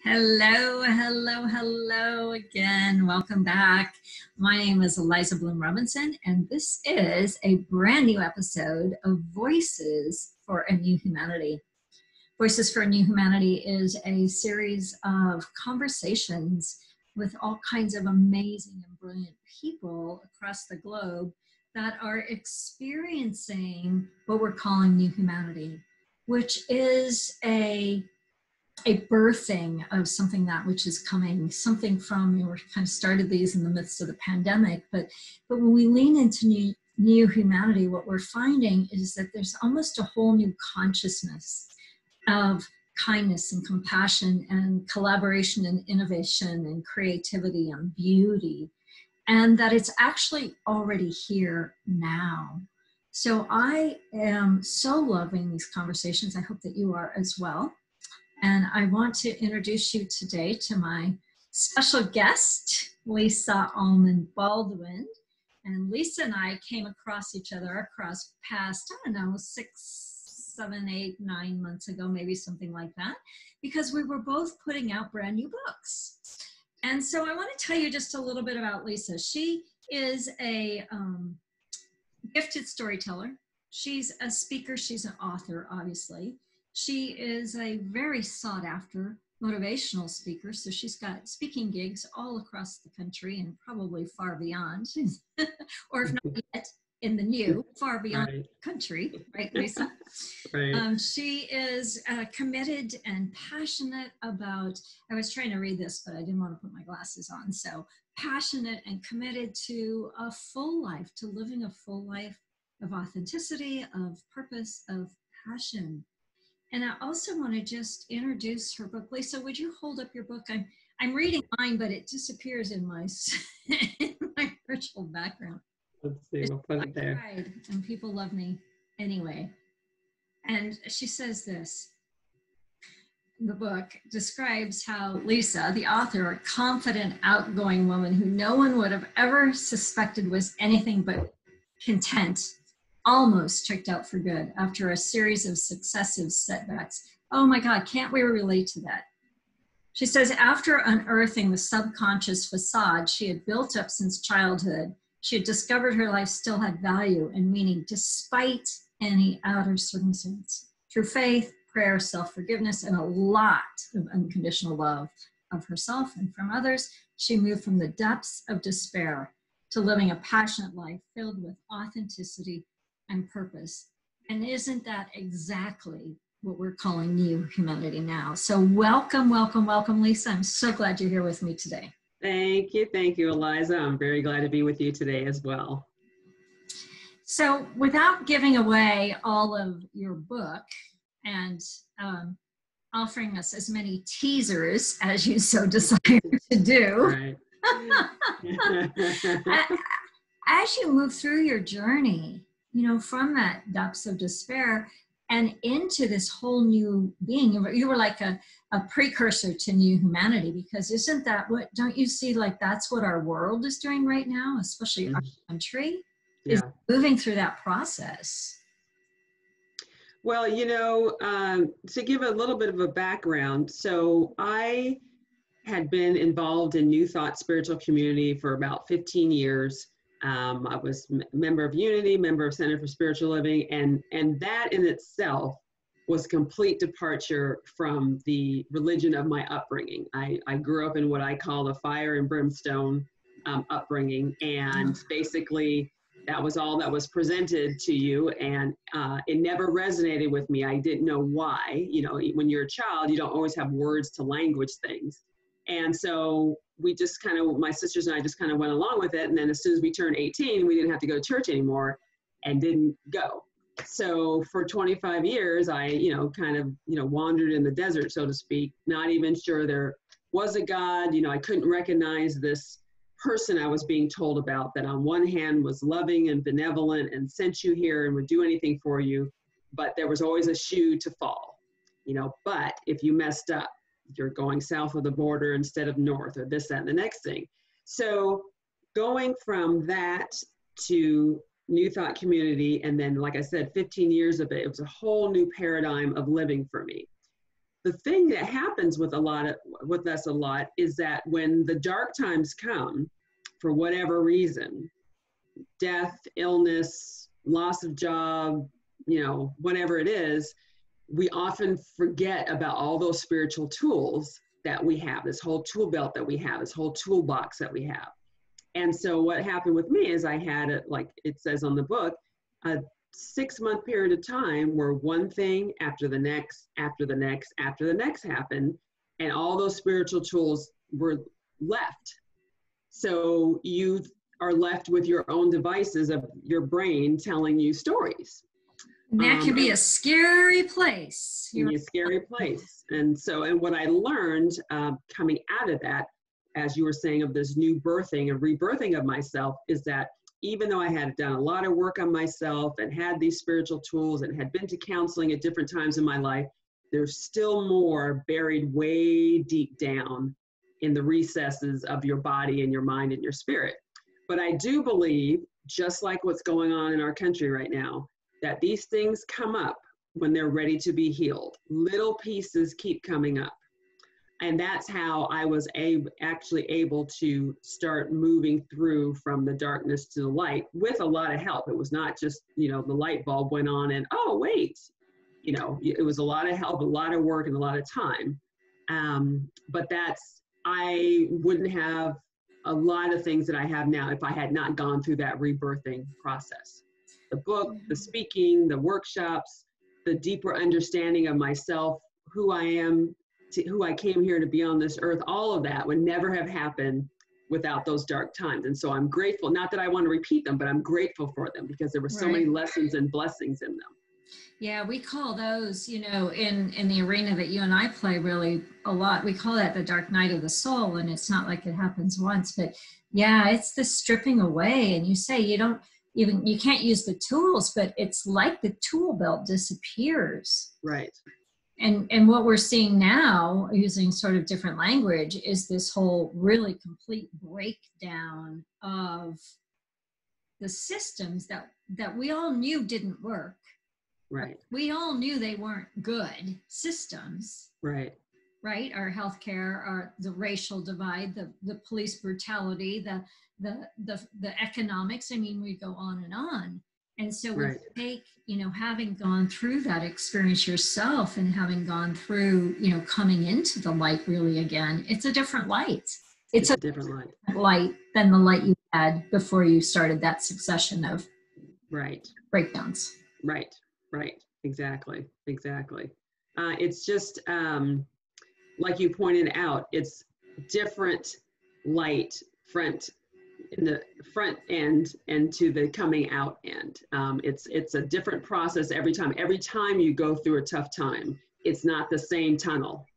Hello, hello, hello again. Welcome back. My name is Lysa Allman-Baldwin, and this is a brand new episode of Voices for a New Humanity. Voices for a New Humanity is a series of conversations with all kinds of amazing and brilliant people across the globe that are experiencing what we're calling new humanity, which is a birthing of something that which is coming, something from, we kind of started these in the midst of the pandemic, but when we lean into new humanity, what we're finding is that there's almost a whole new consciousness of kindness and compassion and collaboration and innovation and creativity and beauty, and that it's actually already here now. So I am so loving these conversations. I hope that you are as well. And I want to introduce you today to my special guest, Lysa Allman-Baldwin. And Lysa and I came across each other across past, 6, 7, 8, 9 months ago, maybe something like that, because we were both putting out brand new books. And so I want to tell you just a little bit about Lysa. She is a gifted storyteller. She's a speaker. She's an author, obviously. She is a very sought after motivational speaker. So she's got speaking gigs all across the country and probably far beyond, or if not yet in the new, far beyond the country, right, Lysa? Right. She is committed and passionate about, I was trying to read this, but I didn't want to put my glasses on. So passionate and committed to a full life, to living a full life of authenticity, of purpose, of passion. And I also want to just introduce her book. Lysa, would you hold up your book? I'm reading mine, but it disappears in my in my virtual background. Let's see, we'll put it there. And people love me anyway. And she says this. The book describes how Lysa, the author, a confident, outgoing woman who no one would have ever suspected was anything but content, almost checked out for good after a series of successive setbacks. Oh my God, can't we relate to that? She says, after unearthing the subconscious facade she had built up since childhood, she had discovered her life still had value and meaning despite any outer circumstance. Through faith, prayer, self-forgiveness, and a lot of unconditional love of herself and from others, she moved from the depths of despair to living a passionate life filled with authenticity and purpose. And isn't that exactly what we're calling new humanity now? So welcome, welcome, welcome, Lysa. I'm so glad you're here with me today. Thank you, Lysa. I'm very glad to be with you today as well. So without giving away all of your book and offering us as many teasers as you so desire to do, right. As you move through your journey, from that depths of despair and into this whole new being, you were like a precursor to new humanity, because isn't that what, don't you see, like that's what our world is doing right now, especially our country, is moving through that process? Well, to give a little bit of a background, so I had been involved in New Thought spiritual community for about 15 years. I was member of Unity, member of Center for Spiritual Living, and that in itself was a complete departure from the religion of my upbringing. I grew up in what I call the fire and brimstone upbringing, and basically that was all that was presented to you, and it never resonated with me. I didn't know why. When you're a child, you don't always have words to language things. And so we just kind of, my sisters and I just kind of went along with it. And then as soon as we turned 18, we didn't have to go to church anymore and didn't go. So for 25 years, I, wandered in the desert, so to speak, not even sure there was a God. I couldn't recognize this person I was being told about, that on one hand was loving and benevolent and sent you here and would do anything for you, but there was always a shoe to fall, but if you messed up, you're going south of the border instead of north, or this, that, and the next thing. So going from that to New Thought community, and then, like I said, 15 years of it, it was a whole new paradigm of living for me. the thing that happens with us a lot is that when the dark times come, for whatever reason, death, illness, loss of job, whatever it is, we often forget about all those spiritual tools that we have, this whole tool belt that we have, this whole toolbox that we have. And so what happened with me is I had, like it says on the book, a 6-month period of time where one thing after the next, after the next, after the next happened, and all those spiritual tools were left. So you are left with your own devices of your brain telling you stories. And that can be a scary place. A scary place. And what I learned coming out of that, as you were saying, of this new birthing and rebirthing of myself, is that even though I had done a lot of work on myself and had these spiritual tools and had been to counseling at different times in my life, there's still more buried way deep down in the recesses of your body and your mind and your spirit. But I do believe, just like what's going on in our country right now, that these things come up when they're ready to be healed. Little pieces keep coming up. And that's how I was actually able to start moving through from the darkness to the light with a lot of help. It was not just, the light bulb went on and, oh, wait, it was a lot of help, a lot of work, and a lot of time. But I wouldn't have a lot of things that I have now if I had not gone through that rebirthing process. The book, the speaking, the workshops, the deeper understanding of myself, who I am, who I came here to be on this earth, all of that would never have happened without those dark times. And so I'm grateful, not that I want to repeat them, but I'm grateful for them because there were so many lessons and blessings in them. Yeah, we call those, in the arena that you and I play really a lot, we call that the dark night of the soul. And it's not like it happens once, but yeah, it's the stripping away. And you say you can't use the tools, but it's like the tool belt disappears. Right. And what we're seeing now, using sort of different language, is this whole really complete breakdown of the systems that we all knew didn't work. Right. We all knew they weren't good systems. Right. Right. Our healthcare, the racial divide, the police brutality, the economics. I mean, we go on and on. And so we take, having gone through that experience yourself and having gone through, coming into the light really again, it's a different light. It's a different light than the light you had before you started that succession of breakdowns. Right. Exactly. It's just, like you pointed out, it's different light in the front end and to the coming out end. It's a different process every time. Every time you go through a tough time, it's not the same tunnel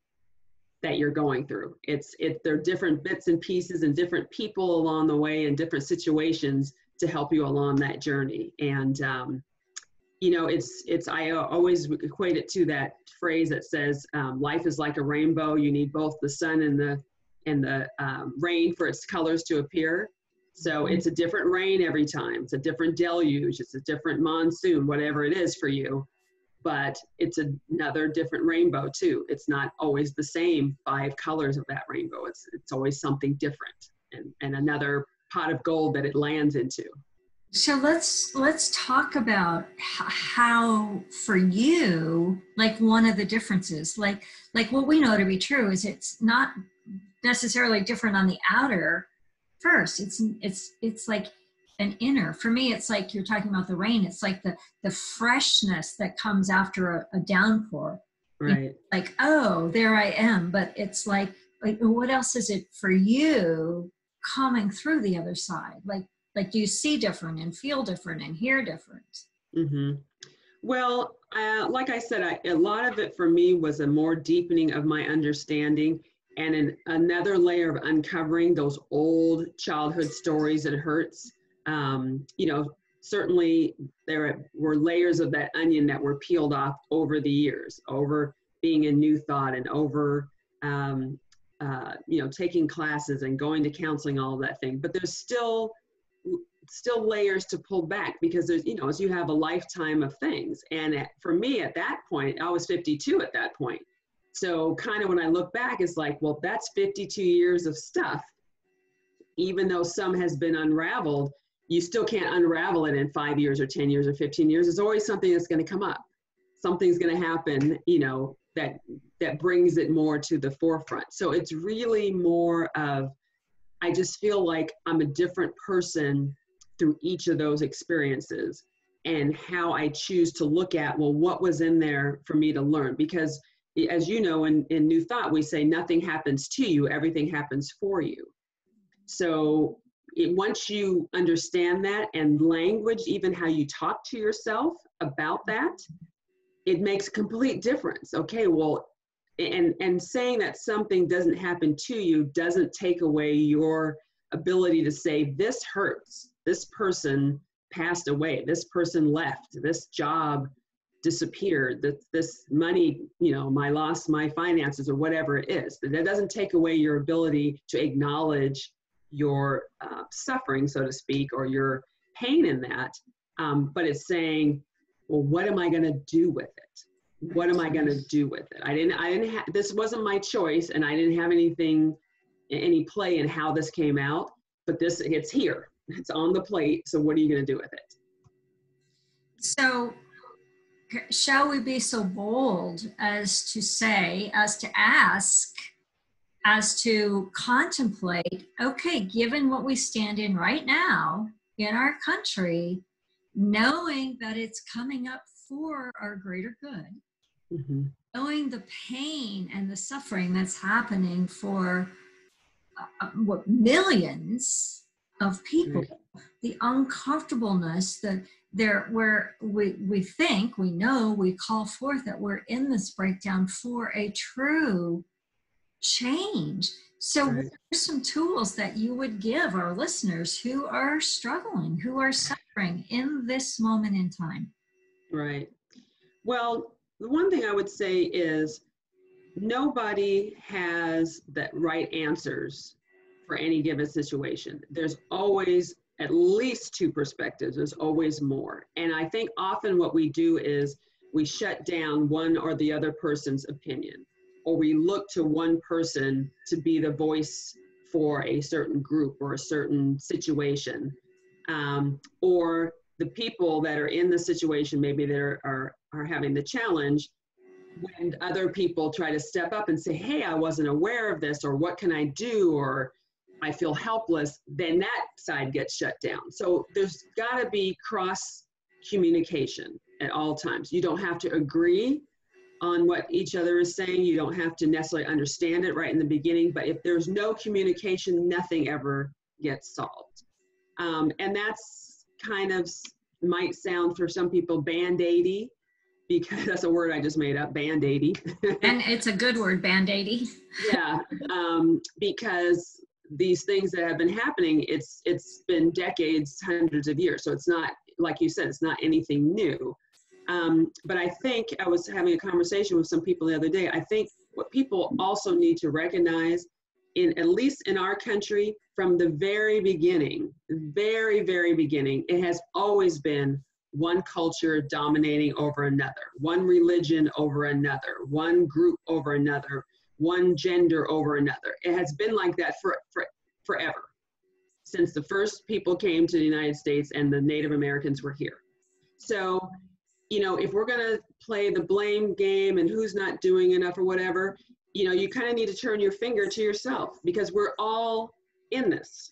that you're going through. There are different bits and pieces and different people along the way and different situations to help you along that journey. And I always equate it to that phrase that says, life is like a rainbow. You need both the sun and the rain for its colors to appear. So it's a different rain every time. It's a different deluge. It's a different monsoon, whatever it is for you. But it's another different rainbow too. It's not always the same 5 colors of that rainbow. It's always something different and another pot of gold that it lands into. So let's talk about how for you, like one of the differences, like what we know to be true is it's not necessarily different on the outer first. It's like an inner. For me, it's like you're talking about the rain. It's like the freshness that comes after a downpour. Right. Like, oh, there I am. But it's like what else is it for you coming through the other side? Like do you see different and feel different and hear different? Mm-hmm. Well, like I said, a lot of it for me was a more deepening of my understanding and another layer of uncovering those old childhood stories and hurts. Certainly there were layers of that onion that were peeled off over the years, over being in New Thought and over, taking classes and going to counseling, all of that thing. But there's still layers to pull back because there's, as you have a lifetime of things. And for me at that point, I was 52 at that point. So kind of when I look back, it's like, well, that's 52 years of stuff. Even though some has been unraveled, you still can't unravel it in 5 years or 10 years or 15 years. There's always something that's going to come up. Something's going to happen, that brings it more to the forefront. So it's really more of, I just feel like I'm a different person through each of those experiences, and how I choose to look at, well, what was in there for me to learn? Because as you know, in New Thought, we say nothing happens to you, everything happens for you. So once you understand that, and language, even how you talk to yourself about that, it makes a complete difference. Okay, well, and saying that something doesn't happen to you doesn't take away your ability to say, this hurts, this person passed away, this person left, this job disappeared, this money, I lost my finances, or whatever it is. That doesn't take away your ability to acknowledge your suffering, so to speak, or your pain in that. But it's saying, well, what am I going to do with it? What am I going to do with it? I didn't have, this wasn't my choice, and I didn't have any play in how this came out, but it's here, it's on the plate. So what are you going to do with it? So shall we be so bold as to say, as to ask, as to contemplate, okay, given what we stand in right now in our country, knowing that it's coming up for our greater good, knowing the pain and the suffering that's happening for millions of people, the uncomfortableness that where we think, we know, we call forth that we're in this breakdown for a true change. So what are some tools that you would give our listeners who are struggling, who are suffering in this moment in time? Right. Well, the one thing I would say is nobody has the right answers for any given situation. There's always at least two perspectives. There's always more. And I think often what we do is we shut down one or the other person's opinion, or we look to one person to be the voice for a certain group or a certain situation, or the people that are in the situation, maybe that are having the challenge. When other people try to step up and say, hey, I wasn't aware of this, or what can I do, or I feel helpless, then that side gets shut down. So there's got to be cross communication at all times. You don't have to agree on what each other is saying. You don't have to necessarily understand it right in the beginning, but if there's no communication, nothing ever gets solved. And that's kind of, might sound for some people band-aidy, because that's a word I just made up, band-aidy. And it's a good word, band-aidy. Yeah, because these things that have been happening, it's been decades, hundreds of years. So it's not, like you said, it's not anything new. But I think I was having a conversation with some people the other day. I think what people also need to recognize, at least in our country, from the very beginning, very, very beginning, it has always been one culture dominating over another, one religion over another, one group over another, one gender over another. It has been like that for forever, since the first people came to the United States and the Native Americans were here. So, if we're going to play the blame game and who's not doing enough or whatever, you kind of need to turn your finger to yourself, because we're all in this.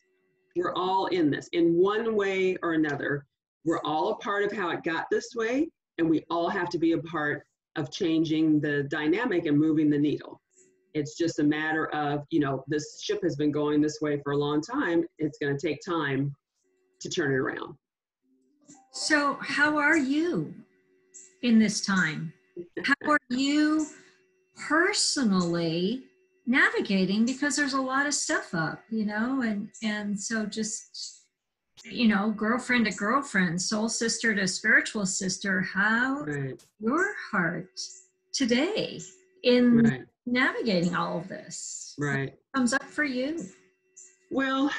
We're all in this in one way or another. We're all a part of how it got this way, and we all have to be a part of changing the dynamic and moving the needle. It's just a matter of, this ship has been going this way for a long time. It's going to take time to turn it around. So how are you in this time? How are you personally navigating? Because there's a lot of stuff up, and so just, girlfriend to girlfriend, soul sister to spiritual sister, how your heart today in navigating all of this? What comes up for you? Well,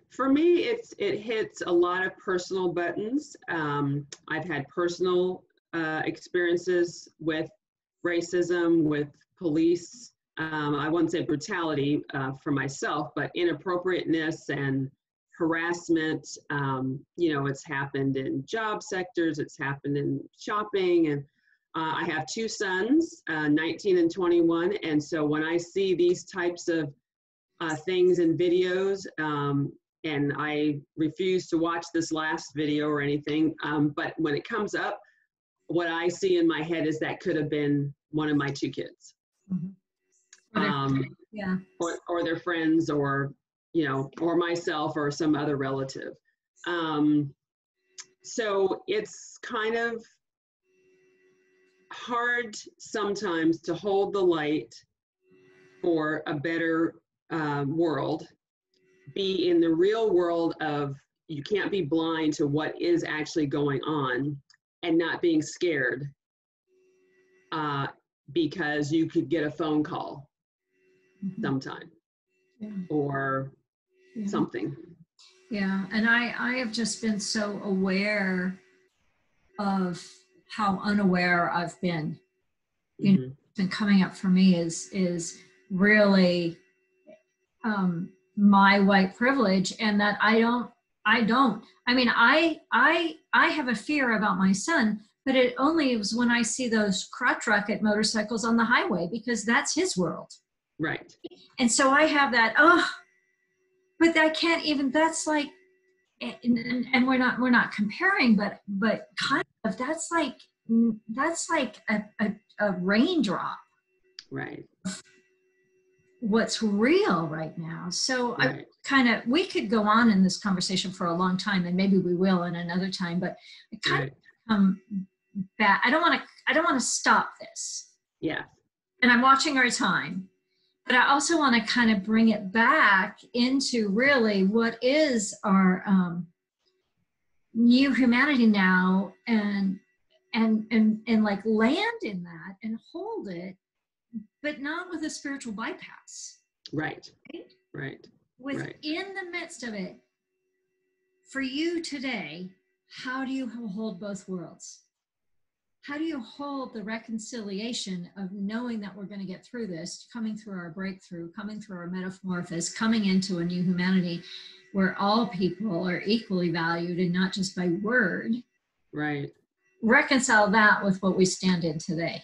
for me, it hits a lot of personal buttons. I've had personal experiences with racism, with police. I wouldn't say brutality for myself, but inappropriateness and harassment. It's happened in job sectors, it's happened in shopping, and I have two sons, 19 and 21. And so when I see these types of things in videos, and I refuse to watch this last video or anything, but when it comes up, what I see in my head is that could have been one of my two kids. Yeah. Or their friends, or myself or some other relative. So it's kind of hard sometimes to hold the light for a better world, be in the real world of, you can't be blind to what is actually going on, and not being scared because you could get a phone call sometime or something. Yeah, and I have just been so aware of how unaware I've been. Been coming up for me is really my white privilege, and that I have a fear about my son, but it only was when I see those crotch rocket motorcycles on the highway, because that's his world. Right. And so I have that, but I can't even, that's like, and we're not comparing, but kind of, that's like a raindrop. Right. What's real right now. So right. We could go on in this conversation for a long time, and maybe we will in another time, but I kind of come back. I don't want to stop this. Yeah. And I'm watching our time, but I also want to kind of bring it back into really what is our new humanity now, and like land in that and hold it, but not with a spiritual bypass. Right. Right. Within the midst of it, for you today, how do you hold both worlds? How do you hold the reconciliation of knowing that we're going to get through this, coming through our breakthrough, coming through our metamorphosis, coming into a new humanity where all people are equally valued and not just by word? Right. Reconcile that with what we stand in today.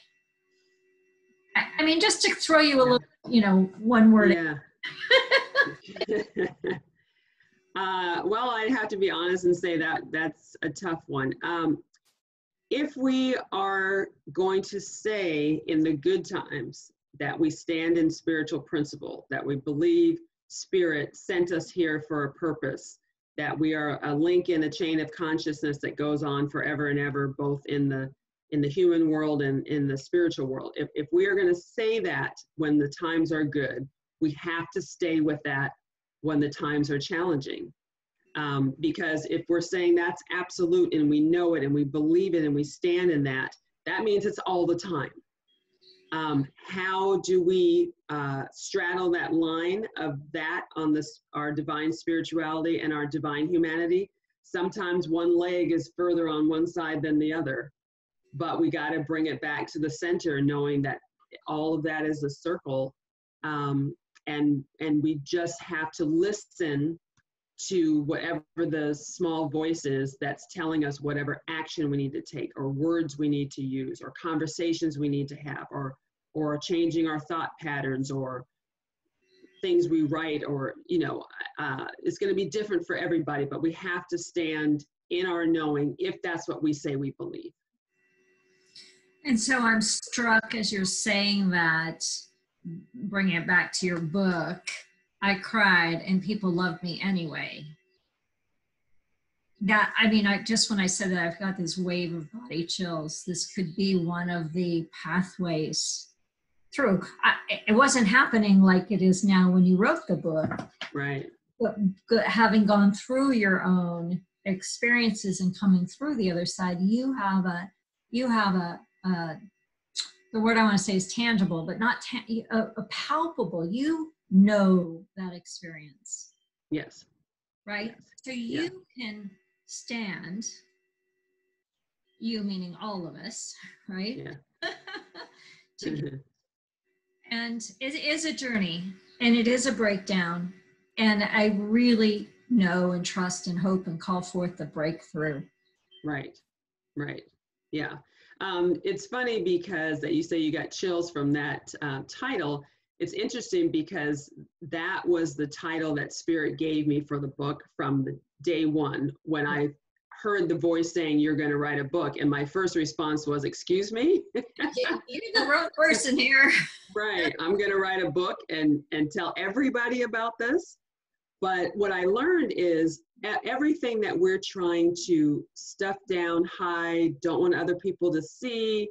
I mean, just to throw you a little, one word. Yeah. Well, I'd have to be honest and say that that's a tough one. If we are going to say in the good times that we stand in spiritual principle, that we believe Spirit sent us here for a purpose, that we are a link in a chain of consciousness that goes on forever and ever, both in the human world and in the spiritual world. If we are going to say that when the times are good, we have to stay with that when the times are challenging. Because if we're saying that's absolute and we know it and we believe it and we stand in that, that means it's all the time. How do we straddle that line of that on our divine spirituality and our divine humanity? Sometimes one leg is further on one side than the other, but we got to bring it back to the center, knowing that all of that is a circle, and we just have to listen to whatever the small voice is that's telling us whatever action we need to take, or words we need to use, or conversations we need to have, or changing our thought patterns, or things we write, or it's going to be different for everybody, but we have to stand in our knowing if that's what we say we believe. And so I'm struck as you're saying that, bringing it back to your book, I cried and people loved me anyway. That, I mean, when I said that, I've got this wave of body chills. This could be one of the pathways through. It wasn't happening like it is now when you wrote the book. Right. But having gone through your own experiences and coming through the other side, you have a the word I want to say is tangible, but not a palpable. You know that experience. Yes. Right? Yes. So you can stand, you meaning all of us, right? Yeah. And it is a journey, and it is a breakdown. And I really know and trust and hope and call forth the breakthrough. Right, right. Yeah. It's funny because that you say you got chills from that title. It's interesting because that was the title that Spirit gave me for the book from the day one when I heard the voice saying, "You're going to write a book." And my first response was, "Excuse me?" You're the wrong person here. Right. I'm going to write a book and tell everybody about this. But what I learned is everything that we're trying to stuff down, hide, don't want other people to see,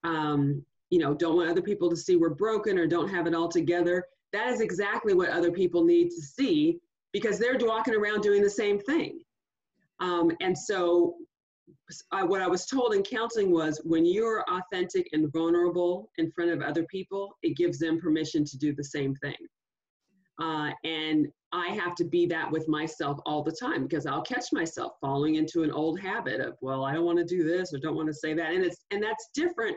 don't want other people to see we're broken or don't have it all together. That is exactly what other people need to see because they're walking around doing the same thing. And so what I was told in counseling was when you're authentic and vulnerable in front of other people, it gives them permission to do the same thing. And I have to be that with myself all the time because I'll catch myself falling into an old habit of, well, I don't want to do this or don't want to say that. And that's different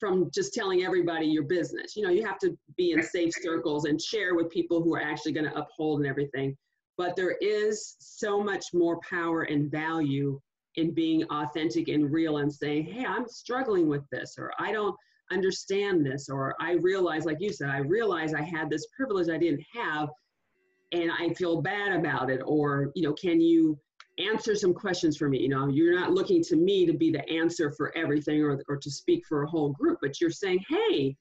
from just telling everybody your business. You have to be in safe circles and share with people who are actually going to uphold and everything. But there is so much more power and value in being authentic and real and saying, hey, I'm struggling with this, or I don't understand this, or I realize, like you said, I realize I had this privilege I didn't have and I feel bad about it. Or, can you answer some questions for me? You're not looking to me to be the answer for everything or to speak for a whole group, but you're saying, hey,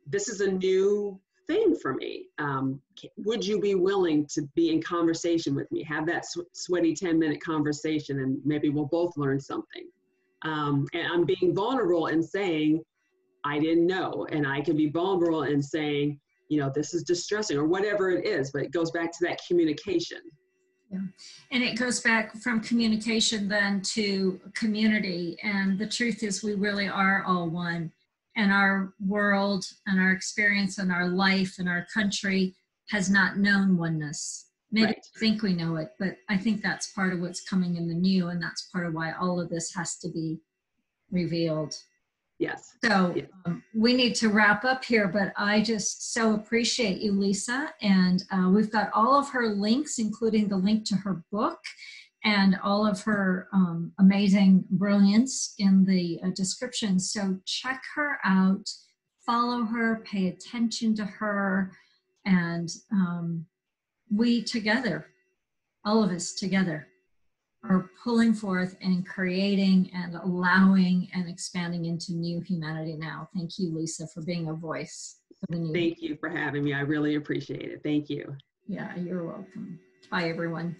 this is a new thing for me. Would you be willing to be in conversation with me? Have that sweaty 10-minute conversation and maybe we'll both learn something. And I'm being vulnerable and saying, I didn't know. And I can be vulnerable and saying, this is distressing or whatever it is, but it goes back to that communication. Yeah. And it goes back from communication then to community. And the truth is we really are all one. And our world and our experience and our life and our country has not known oneness. Maybe Right. we think we know it, but I think that's part of what's coming in the new. And that's part of why all of this has to be revealed. Yes. So yes. We need to wrap up here, but I just so appreciate you, Lysa. And we've got all of her links, including the link to her book and all of her amazing brilliance in the description. So check her out, follow her, pay attention to her, and we together, all of us together, are pulling forth and creating and allowing and expanding into new humanity now. Thank you, Lysa, for being a voice for the new. Thank you for having me. I really appreciate it. Thank you. Yeah, you're welcome. Bye, everyone.